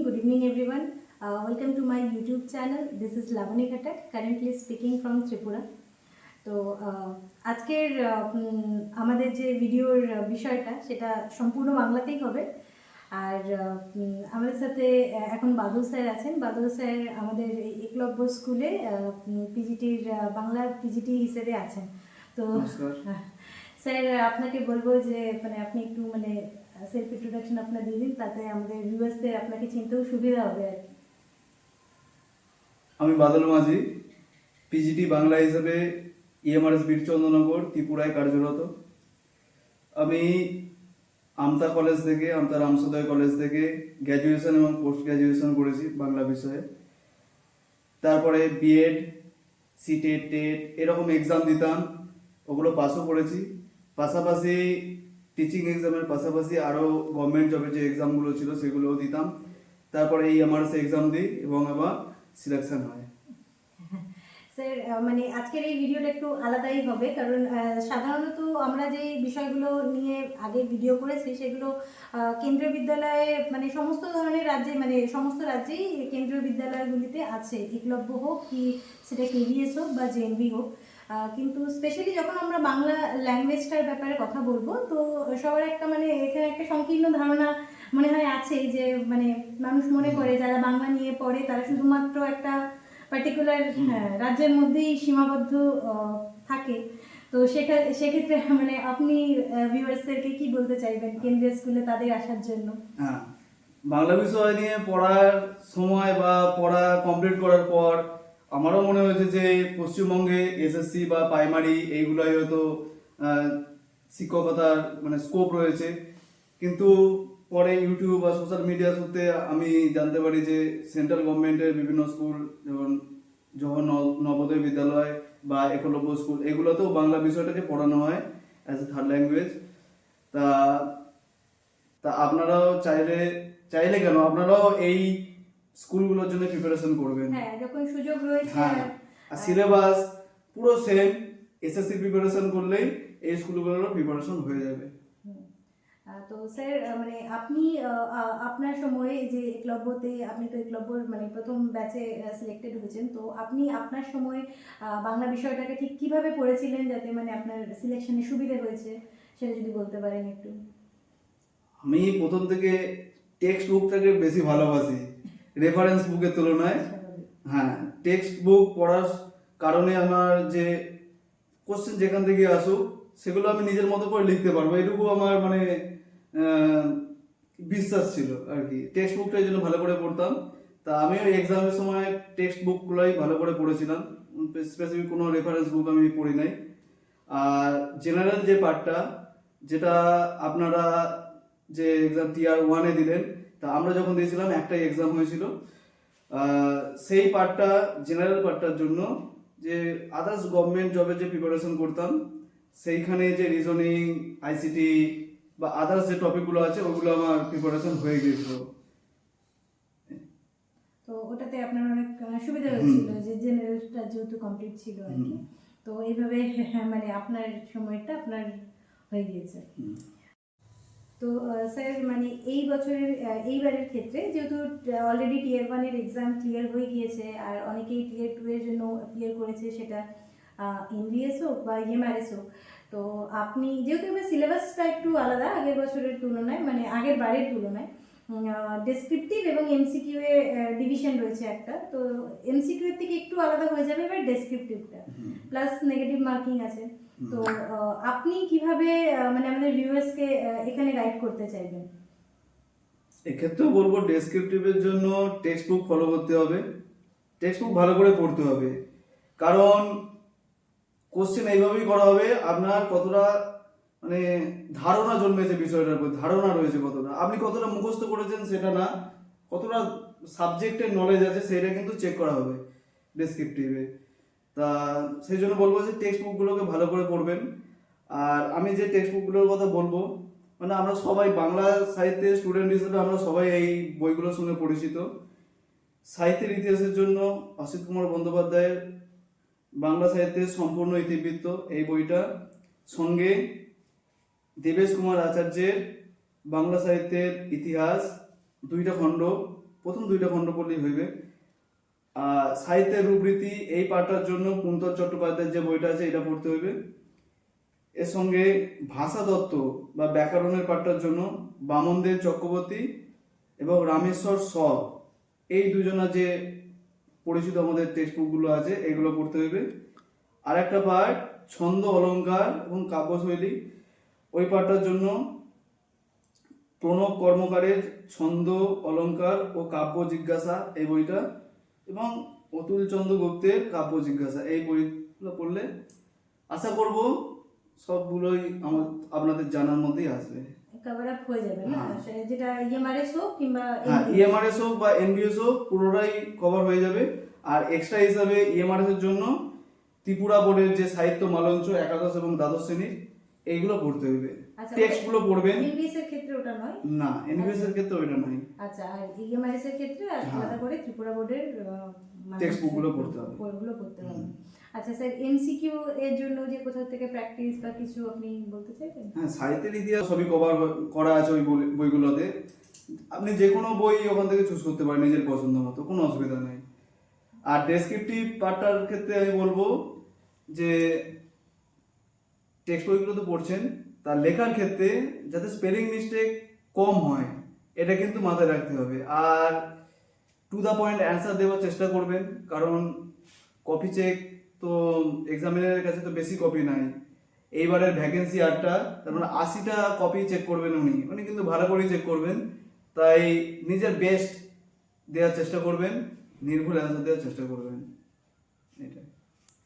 Good evening everyone. Welcome to my YouTube channel. This is Lavani Khatak, currently speaking from Tripura. তো আজকের আমাদের যে ভিডিওর বিষয়টা সেটা সম্পূর্ণ বাংলাতেই হবে। আর আমাদের সাথে এখন বাদল স্যার আছেন। বাদল স্যার আমাদের একলব্য স্কুলে পিজিটির বাংলা পিজিটি হিসেবে আছেন। তো স্যার আপনাকে বলবো যে মানে আপনি একটু মানে সেলফ ইন্ট্রোডাকশন আপনার দিয়ে দিন, তাতে আমাদের ভিউয়ার্সদের আপনাকে চিনতেও সুবিধা হবে আর কি। আমি বাদল মাঝি, পিজিটি বাংলা হিসেবে ইএমআরএস বীরচন্দ্রনগর ত্রিপুরায় কার্যরত। আমি আমতা কলেজ থেকে, আমতা রামসোদয় কলেজ থেকে গ্র্যাজুয়েশন এবং পোস্ট গ্র্যাজুয়েশন করেছি বাংলা বিষয়ে। তারপরে বিএড, সিটেট, টেট এরকম এক্সাম দিতাম, ওগুলো পাসও করেছি। পাশাপাশি টিচিং এক্সামের পাশাপাশি আরও গভর্নমেন্ট জবের যে এক্সামগুলো ছিল সেগুলোও দিতাম। তারপরে এই ইএমআরএস এক্সাম দিই এবং আবার সিলেকশন হয়। স্যার মানে আজকের এই ভিডিওটা একটু আলাদাই হবে, কারণ সাধারণত আমরা যে বিষয়গুলো নিয়ে আগে ভিডিও করেছি সেগুলো কেন্দ্রীয় বিদ্যালয়ে মানে সমস্ত ধরনের রাজ্যে মানে সমস্ত রাজ্যেই কেন্দ্রীয় বিদ্যালয়গুলিতে আছে, একলব্য হোক কি সেটা কেভিএস হোক বা জেএনভি হোক। কিন্তু স্পেশালি যখন আমরা বাংলা ল্যাঙ্গুয়েজটার ব্যাপারে কথা বলবো তো সবার একটা মানে এখানে একটা সংকীর্ণ ধারণা মনে হয় আছে যে মানে মানুষ মনে করে যারা বাংলা নিয়ে পড়ে তারা শুধুমাত্র একটা পার্টিকুলার রাজ্যের মধ্যেই সীমাবদ্ধ থাকে। তো সেক্ষেত্রে মানে আপনি ভিউয়ার্সদেরকে কি বলতে চাইবেন কেন্দ্রীয় স্কুলে তাদের আসার জন্য? হ্যাঁ, বাংলা বিষয় নিয়ে পড়ার সময় বা পড়া কমপ্লিট করার পর আমারও মনে হয়েছে যে পশ্চিমবঙ্গে এসএসসি বা প্রাইমারি এইগুলোই হয়তো শিক্ষকতার মানে স্কোপ রয়েছে। কিন্তু পরে ইউটিউব বা সোশ্যাল মিডিয়া সূত্রে আমি জানতে পারি যে সেন্ট্রাল গভর্নমেন্টের বিভিন্ন স্কুল যেমন নবোদয় বিদ্যালয় বা একলব্য স্কুল এগুলোতেও বাংলা বিষয়টাকে পড়ানো হয় অ্যাজ এ থার্ড ল্যাঙ্গুয়েজ। তা আপনারাও চাইলে কেন আপনারাও এই স্কুলগুলোর জন্য প্রিপারেশন করবেন। হ্যাঁ, যখন সুযোগ রয়েছে। হ্যাঁ, আর সিলেবাস পুরো সেম, এসএসসি প্রিপারেশন করলেই এই স্কুলগুলোরও প্রিপারেশন হয়ে যাবে। তো স্যার মানে আপনি আপনার সময়ে যে একলব্যতে আপনি তো একলব্যর মানে প্রথম ব্যাচে সিলেক্টেড হয়েছেন, তো আপনি আপনার সময় বাংলা বিষয়টাকে ঠিক কিভাবে পড়েছিলেন যাতে মানে আপনার সিলেকশনে সুবিধা হয়েছে সেটা যদি বলতে পারেন একটু। আমি প্রথম থেকে টেক্সট বুকটাকে বেশি ভালোবাসি রেফারেন্স বুকের তুলনায়। হ্যাঁ, টেক্সট বুক পড়ার কারণে আমার যে কোশ্চেন যেখান থেকে আসুক সেগুলো আমি নিজের মতো করে লিখতে পারবো, এটুকু আমার মানে বিশ্বাস ছিল আর কি। টেক্সট বুকটা এই জন্য ভালো করে পড়তাম। তা আমিও এক্সামের সময় টেক্সট বুকগুলোই ভালো করে পড়েছিলাম, স্পেসিফিক কোনো রেফারেন্স বুক আমি পড়ি নাই। আর জেনারেল যে পার্টটা যেটা আপনারা যে এক্সাম টিআর 1-এ দিলেন, তা আমরা যখন দিয়েছিলাম একটাই এক্সাম হয়েছিল। সেই পার্টটা জেনারেল পার্টটার জন্য যে আদার্স গভর্নমেন্ট জবের যে প্রিপারেশন করতাম সেইখানে যে রিজনিং, আইসিটি বা আদার্স যে টপিকগুলো আছে ওগুলো আমার প্রিপারেশন হয়ে গিয়েছিল। তো ওটাতে আপনার অনেক সুবিধা হয়েছিল যে জেনারেলটা যেহেতু কমপ্লিট ছিল আর কি। তো এইভাবে মানে আপনার সময়টা আপনার হয়ে গিয়েছে। তো স্যার মানে এই বছরের এইবারের ক্ষেত্রে যেহেতু অলরেডি টিয়ার 1-এর এক্সাম ক্লিয়ার হয়ে গিয়েছে আর অনেকেই টিয়ার 2-এর জন্য অ্যাপিয়ার করেছে, সেটা এনভিএস হোক বা ইএমআরএস হোক। তো আপনি যেহেতু এবার সিলেবাসটা একটু আলাদা আগের বছরের তুলনায় মানে আগের বারের তুলনায়, ডেসক্রিপটিভ এবং এমসিকিউ এ ডিভিশন রয়েছে একটা, তো এমসিকিউ এর থেকে একটু আলাদা হয়ে যাবে এবার ডেসক্রিপটিভটা, প্লাস নেগেটিভ মার্কিং আছে। তো আপনি কিভাবে মানে আমাদের ভিউয়ার্সকে এখানে গাইড করতে চাইবেন? এক্ষেত্রেও বলবো ডেসক্রিপটিভের জন্য টেক্সট বুক ফলো করতে হবে, টেক্সট বুক ভালো করে পড়তে হবে। কারণ কোশ্চেন এইভাবেই করা হবে আপনার কতটা মানে ধারণা জন্মেছে বিষয়টার উপর, ধারণা রয়েছে কতটা, আপনি কতটা মুখস্থ করেছেন সেটা না, কতটা সাবজেক্টের নলেজ আছে সেটা কিন্তু চেক করা হবে ডেসক্রিপটিভে। তা সেই জন্য বলবো যে টেক্সট বুকগুলোকে ভালো করে পড়বেন। আর আমি যে টেক্সট বুকগুলোর কথা বলবো মানে আমরা সবাই বাংলা সাহিত্যের স্টুডেন্ট হিসেবে আমরা সবাই এই বইগুলোর সঙ্গে পরিচিত। সাহিত্যের ইতিহাসের জন্য অসিত কুমার বন্দ্যোপাধ্যায়ের বাংলা সাহিত্যের সম্পূর্ণ ইতিবৃত্ত এই বইটা, সঙ্গে দেবেশ কুমার আচার্যের বাংলা সাহিত্যের ইতিহাস 2টা খণ্ড প্রথম 2টা খণ্ড পড়লেই হইবে। আর সাহিত্যের রূপরীতি এই পাঠটার জন্য কুন্তল চট্টোপাধ্যায়ের যে বইটা আছে এটা পড়তে হইবে। এর সঙ্গে ভাষা তত্ত্ব বা ব্যাকরণের পাঠটার জন্য বামনদেব চক্রবর্তী এবং রামেশ্বর স এই দুজনা যে পরিচিত আমাদের টেক্সট বুকগুলো আছে এগুলো পড়তে হইবে। আর একটা পাঠ ছন্দ অলঙ্কার এবং কাব্যশৈলী, ওই পাঠটার জন্য প্রণব কর্মকারের ছন্দ অলঙ্কার ও কাব্য জিজ্ঞাসা এই বইটা এবং অতুল চন্দ্র গুপ্তের কাব্য জিজ্ঞাসা এই বইগুলো পড়লে আশা করব সবগুলোই আপনাদের জানার মধ্যেই আসবে, কভার আপ হয়ে যাবে না? হ্যাঁ। যেটা ইএমআরএস হোক কিংবা হ্যাঁ, ইএমআরএস হোক বা এনবিএস হোক পুরোটাই কভার হয়ে যাবে। আর এক্সট্রা হিসাবে ইএমআরএস এর জন্য ত্রিপুরা বোর্ডের যে সাহিত্য মালঞ্চ একাদশ এবং দ্বাদশ শ্রেণীর এইগুলো পড়তে হইবে। আচ্ছা, টেক্সটগুলো পড়বেন এনবিএস এর ক্ষেত্রে ওটা নয়? না, এনবিএস এর ক্ষেত্রে ওইটা নয়। আচ্ছা, আর ইএমআরএস এর ক্ষেত্রে আলাদা করে ত্রিপুরা বোর্ডের টেক্সট বুকগুলো পড়তে হবে। বইগুলো পড়তে হবে। আচ্ছা স্যার, এমসিকিউ এর জন্য যে কোথাও থেকে প্র্যাকটিস বা কিছু আপনি বলতে চাইবেন? হ্যাঁ, সাহিত্যের ইতিহাস সবই কভার করা আছে ওই বইগুলোতে। আপনি যে কোনো বই ওখান থেকে চুজ করতে পারেন নিজের পছন্দ মতো, কোনো অসুবিধা নেই। আর ডেসক্রিপটিভ পার্টটার ক্ষেত্রে আমি বলবো যে টেক্সট বইগুলো তো পড়ছেন, তার লেখার ক্ষেত্রে যাতে স্পেলিং মিস্টেক কম হয় এটা কিন্তু মাথায় রাখতে হবে। আর টু দ্য পয়েন্ট অ্যান্সার দেওয়ার চেষ্টা করবেন, কারণ কপি চেক তো এক্সামিনারের কাছে তো বেশি কপি নাই। এইবারের ভ্যাকেন্সি 8টা, তার মানে 80টা কপি চেক করবেন উনি কিন্তু ভালো করেই চেক করবেন। তাই নিজের বেস্ট দেওয়ার চেষ্টা করবেন, নির্ভুল অ্যান্সার দেওয়ার চেষ্টা করবেন। এটা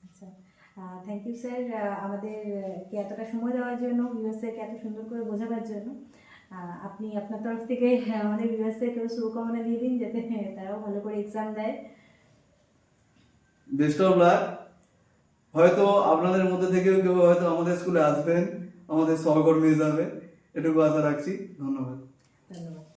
আচ্ছা, থ্যাংক ইউ স্যার আমাদেরকে এতটা সময় দেওয়ার জন্য, ভিউয়ার্সদেরকে এত সুন্দর করে বোঝাবার জন্য। আপনি আপনার তরফ থেকে আমাদের ভিউয়ার্সদেরকেও শুভকামনা দিয়ে দিন যাতে তারাও ভালো করে এক্সাম দেয়। Best of luck. হয়তো আপনাদের মধ্যে থেকেও কেউ হয়তো আমাদের স্কুলে আসবেন, আমাদের সহকর্মী হিসাবে, এটুকু আশা রাখছি। ধন্যবাদ। ধন্যবাদ।